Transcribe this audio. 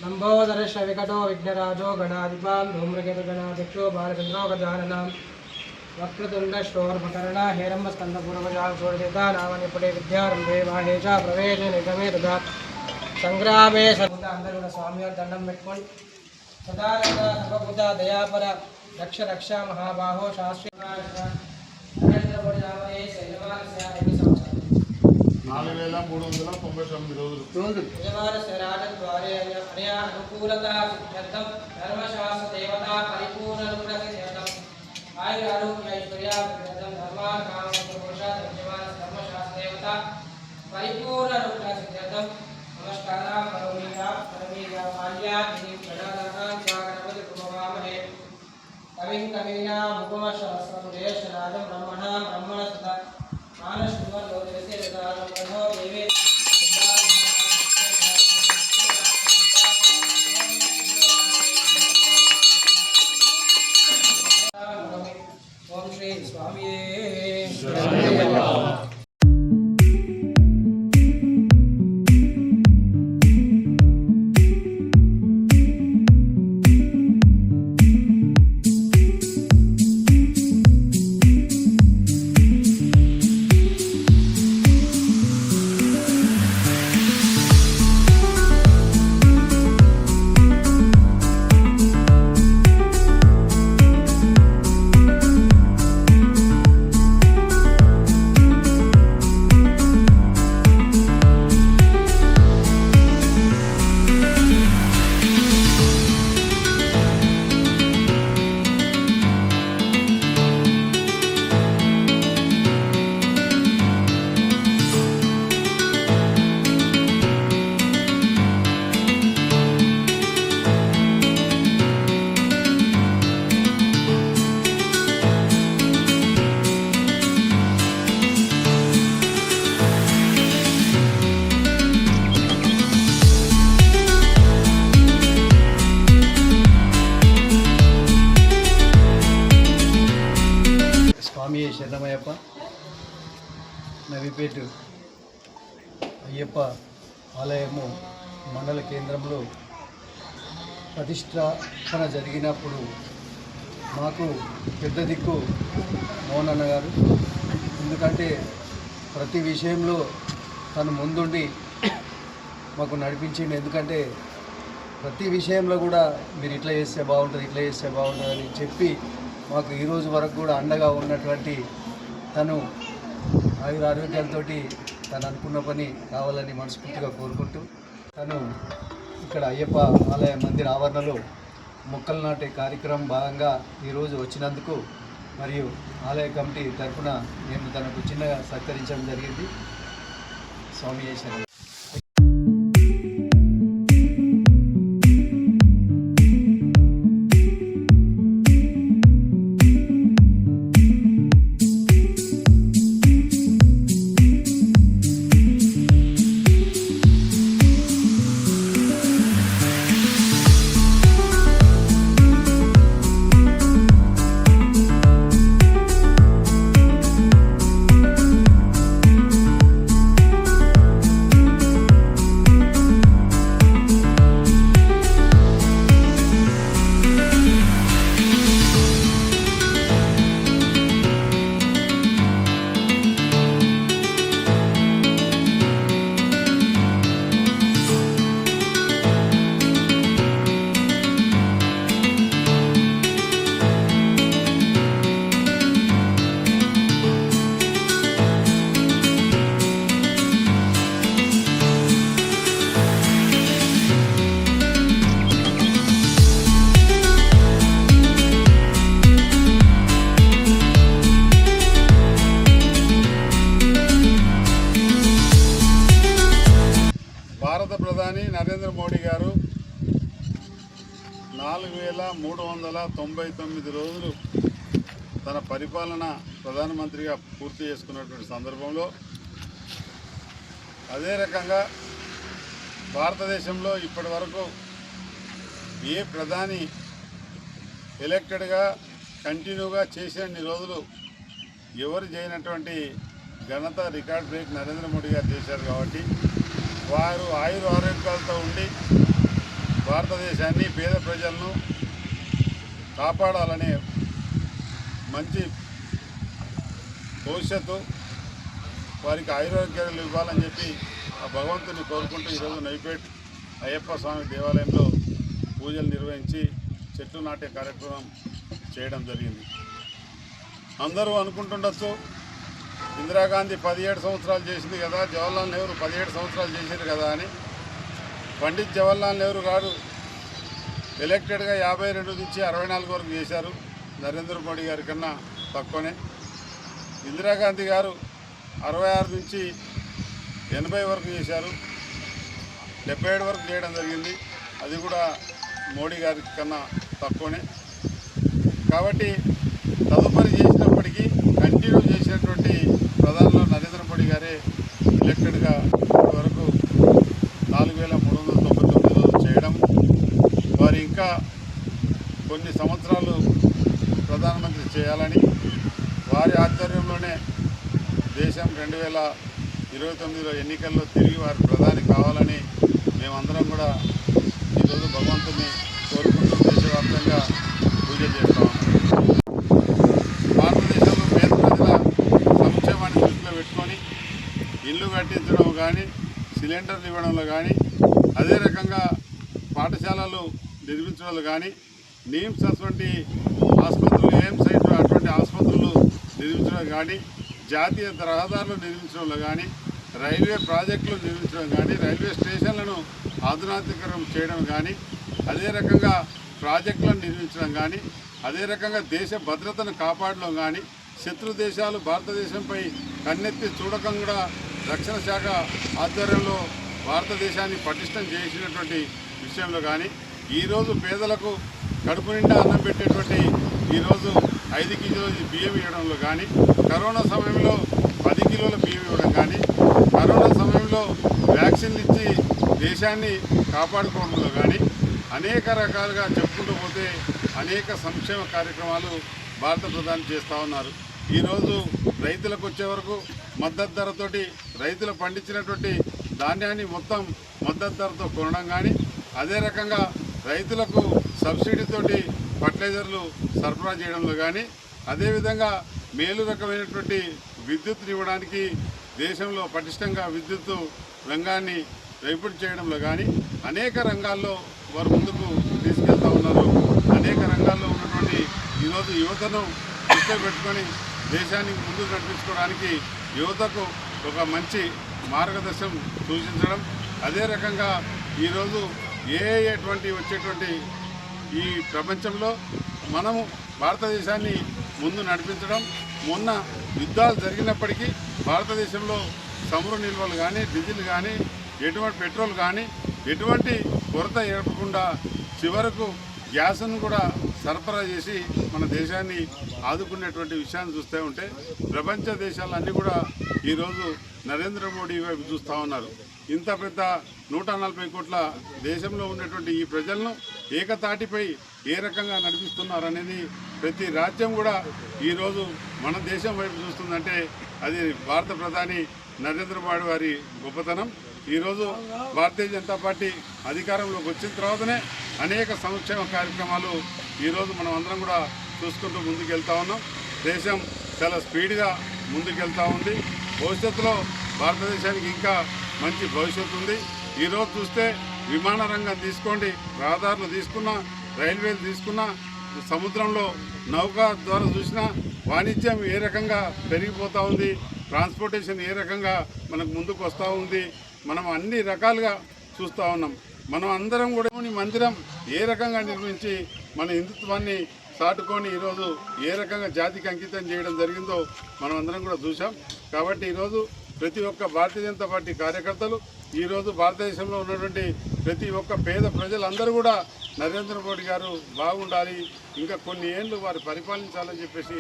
लंबोदरश्रविकटो विघ्नराजो गणाधिपाल धूम्रकेतुगणाध्यक्षो बालचंद्रो गजाननम् वक्रतुण्डश्रोर्भकर्णा हेरम्बस्कन्दपूर्वजां षोडशेता नामानि पटे विद्यारम्भे माहेशा प्रवेशे निगमे तथा संग्रामे सर्वदा अंदर स्वामी और दंडम पेट्टुकोंडि सदानंद सर्वभूत दयापर रक्ष रक्षा महाबाहो शास्त्री 4399 రోజులు అనుకూలత సిద్ధ్యర్థం ధర్మశాస్త్ర దేవత పరిపూర్ణ సిద్ధ్యర్థం ఆయుర ఆరోగ్య ఐశ్వర్యార్థం ధర్మాన్ కామ పురుష ధర్మశాస్త్ర దేవత పరిపూర్ణ సిద్ధ్యర్థం నమస్కారం కరోమీగా మాల్యాది గణాధరాన్ గణపతి కుమవామహే కవిం కవీనా ముఖమశస్త్రం జ్యేష్ఠరాజం బ్రహ్మణాం బ్రహ్మణస్పత మానశృంగలో దేశేదానం బ్రహ్మో దేవే ఓం శ్రీ స్వామియే స్వామి శరణమయ్యప్ప నవిపేట అయ్యప్ప ఆలయము మండల కేంద్రంలో ప్రతిష్టాపన జరిగినప్పుడు మాకు పెద్ద దిక్కు మోహన్ గారు. ఎందుకంటే ప్రతి విషయంలో తను ముందుండి మాకు నడిపించింది. ఎందుకంటే ప్రతి విషయంలో కూడా మీరు ఇట్లా చేస్తే బాగుంటుంది, ఇట్లా చేస్తే బాగుంటుంది అని చెప్పి మాకు ఈరోజు వరకు కూడా అండగా ఉన్నటువంటి తను ఆయుర ఆరోగ్యాలతో తను అనుకున్న పని కావాలని మనస్ఫూర్తిగా కోరుకుంటూ తను ఇక్కడ అయ్యప్ప ఆలయ మందిర ఆవరణలో మొక్కలు నాటే కార్యక్రమం భాగంగా ఈరోజు వచ్చినందుకు మరియు ఆలయ కమిటీ తరఫున మేము తనకు చిన్నగా సత్కరించడం జరిగింది. స్వామి శరణం. ప్రధాని నరేంద్ర మోడీ గారు 4399 రోజులు తన పరిపాలన ప్రధానమంత్రిగా పూర్తి చేసుకున్నటువంటి సందర్భంలో అదే రకంగా భారతదేశంలో ఇప్పటి వరకు ఏ ప్రధాని ఎలక్టెడ్గా కంటిన్యూగా చేసేన్ని రోజులు ఎవరు చేయనటువంటి ఘనత రికార్డ్ బ్రేక్ నరేంద్ర మోడీ గారు చేశారు కాబట్టి వారు ఆరోగ్యాలతో ఉండి భారతదేశాన్ని పేద ప్రజలను కాపాడాలనే మంచి భవిష్యత్తు వారికి ఆయురారోగ్యాలు ఇవ్వాలని చెప్పి ఆ భగవంతుని కోరుకుంటూ ఈరోజు నైపేట్ అయ్యప్ప స్వామి దేవాలయంలో పూజలు నిర్వహించి చెట్లు నాటే కార్యక్రమం చేయడం జరిగింది. అందరూ అనుకుంటుండొచ్చు ఇందిరాగాంధీ 17 సంవత్సరాలు చేసింది కదా, జవహర్లాల్ నెహ్రూ 17 సంవత్సరాలు చేసింది కదా అని. పండిత్ జవహర్లాల్ నెహ్రూ గారు ఎలక్టెడ్గా 52 నుంచి 64 వరకు చేశారు, నరేంద్ర మోడీ గారి కన్నా తక్కువనే. ఇందిరాగాంధీ గారు 66 నుంచి 80 వరకు చేశారు, 77 వరకు చేయడం జరిగింది, అది కూడా మోడీ గారి కన్నా తక్కువనే. కాబట్టి తదుపరి చేసినప్పటికీ కంటిన్యూ చేసినటువంటి ప్రధానిలో నరేంద్ర మోడీ గారే ఎలక్టెడ్గా వరకు 4399 రోజులు చేయడం, వారు ఇంకా కొన్ని సంవత్సరాలు ప్రధానమంత్రి చేయాలని, వారి ఆధ్వర్యంలోనే దేశం 2029లో ఎన్నికల్లో తిరిగి వారి ప్రధాని కావాలని మేమందరం కూడా ఈరోజు భగవంతుని కోరుకుంటూ దేశవ్యాప్తంగా పూజ చేస్తాం. భారతదేశంలో పేద ప్రజల సంక్షేమాన్ని దృష్టిలో పెట్టుకొని ఇల్లు కట్టించడం కానీ, సిలిండర్లు ఇవ్వడంలో కానీ, అదే రకంగా పాఠశాలలు నిర్మించడంలో కానీ, నీమ్స్ అటువంటి ఆసుపత్రులు, ఎయిమ్స్ అటువంటి ఆసుపత్రులు నిర్మించడం కానీ, జాతీయ రహదారులు నిర్మించడంలో కానీ, రైల్వే ప్రాజెక్టులు నిర్మించడం కానీ, రైల్వే స్టేషన్లను ఆధునాతీకరణ చేయడం కానీ, అదే రకంగా ప్రాజెక్టులను నిర్మించడం కానీ, అదే రకంగా దేశ భద్రతను కాపాడడం కానీ, శత్రు దేశాలు భారతదేశంపై కన్నెత్తి చూడకుండా రక్షణ శాఖ ఆధ్వర్యంలో భారతదేశాన్ని పటిష్టం చేసినటువంటి విషయంలో కానీ, ఈరోజు పేదలకు కడుపు నిండా అన్నం పెట్టేటువంటి ఈరోజు 5 కిలోల బియ్యం ఇవ్వడంలో కానీ, కరోనా సమయంలో 10 కిలోల బియ్యం ఇవ్వడం కానీ, కరోనా సమయంలో వ్యాక్సిన్లు ఇచ్చి దేశాన్ని కాపాడుకోవడంలో కానీ, అనేక రకాలుగా చెప్పుకుంటూ పోతే అనేక సంక్షేమ కార్యక్రమాలు భారత ప్రధాని చేస్తూ ఉన్నారు. ఈరోజు రైతులకు వచ్చే వరకు మద్దతు ధరతోటి రైతులు పండించినటువంటి ధాన్యాన్ని మొత్తం మద్దతు ధరతో కొనడం కానీ, అదే రకంగా రైతులకు సబ్సిడీతోటి ఫర్టిలైజర్లు సరఫరా చేయడంలో కానీ, అదేవిధంగా మేలు రకమైనటువంటి విద్యుత్తుని ఇవ్వడానికి దేశంలో పటిష్టంగా విద్యుత్తు రంగాన్ని రైపుడు చేయడంలో కానీ, అనేక రంగాల్లో వారు ముందుకు తీసుకెళ్తూ ఉన్నారు. అనేక రంగాల్లో ఉన్నటువంటి ఈరోజు యువతను దృష్టిలో పెట్టుకొని దేశాన్ని ముందుకు నడిపించుకోవడానికి యువతకు ఒక మంచి మార్గదర్శనం సూచించడం, అదే రకంగా ఈరోజు ఎటువంటి వచ్చేటువంటి ఈ ప్రపంచంలో మనము భారతదేశాన్ని ముందు నడిపించడం. మొన్న యుద్ధాలు జరిగినప్పటికీ భారతదేశంలో చమురు నిల్వలు కానీ, డీజిల్ కానీ, ఎటువంటి పెట్రోల్ కానీ ఎటువంటి కొరత ఏర్పడకుండా చివరకు గ్యాస్ను కూడా సరఫరా చేసి మన దేశాన్ని ఆదుకునేటువంటి విషయాన్ని చూస్తూ ఉంటే ప్రపంచ దేశాలన్నీ కూడా ఈరోజు నరేంద్ర మోడీ వైపు చూస్తూ ఉన్నారు. ఇంత పెద్ద 140 కోట్ల దేశంలో ఉన్నటువంటి ఈ ప్రజలను ఏకతాటిపై ఏ రకంగా నడిపిస్తున్నారనేది ప్రతి రాజ్యం కూడా ఈరోజు మన దేశం వైపు చూస్తుందంటే అది భారత ప్రధాని నరేంద్ర మోడీ వారి గొప్పతనం. ఈరోజు భారతీయ జనతా పార్టీ అధికారంలోకి వచ్చిన తర్వాతనే అనేక సంక్షేమ కార్యక్రమాలు ఈరోజు మనం అందరం కూడా చూసుకుంటూ ముందుకెళ్తా ఉన్నాం. దేశం చాలా స్పీడ్గా ముందుకెళ్తూ ఉంది. భవిష్యత్తులో భారతదేశానికి ఇంకా మంచి భవిష్యత్తు ఉంది. ఈరోజు చూస్తే విమాన రంగం తీసుకోండి, రహదారులు తీసుకున్నా, రైల్వేలు తీసుకున్నా, సముద్రంలో నౌక ద్వారా చూసినా వాణిజ్యం ఏ రకంగా పెరిగిపోతూ ఉంది, ట్రాన్స్పోర్టేషన్ ఏ రకంగా మనకు ముందుకు వస్తూ ఉంది, మనం అన్ని రకాలుగా చూస్తూ ఉన్నాం. మనం అందరం కూడా మందిరం ఏ రకంగా నిర్మించి మన హిందుత్వాన్ని చాటుకొని ఈరోజు ఏ రకంగా జాతికి అంకితం చేయడం జరిగిందో మనం అందరం కూడా చూసాం. కాబట్టి ఈరోజు ప్రతి ఒక్క భారతీయ జనతా పార్టీ కార్యకర్తలు ఈరోజు భారతదేశంలో ఉన్నటువంటి ప్రతి ఒక్క పేద ప్రజలందరూ కూడా నరేంద్ర మోడీ గారు బాగుండాలి, ఇంకా కొన్ని ఏళ్ళు వారు పరిపాలించాలని చెప్పేసి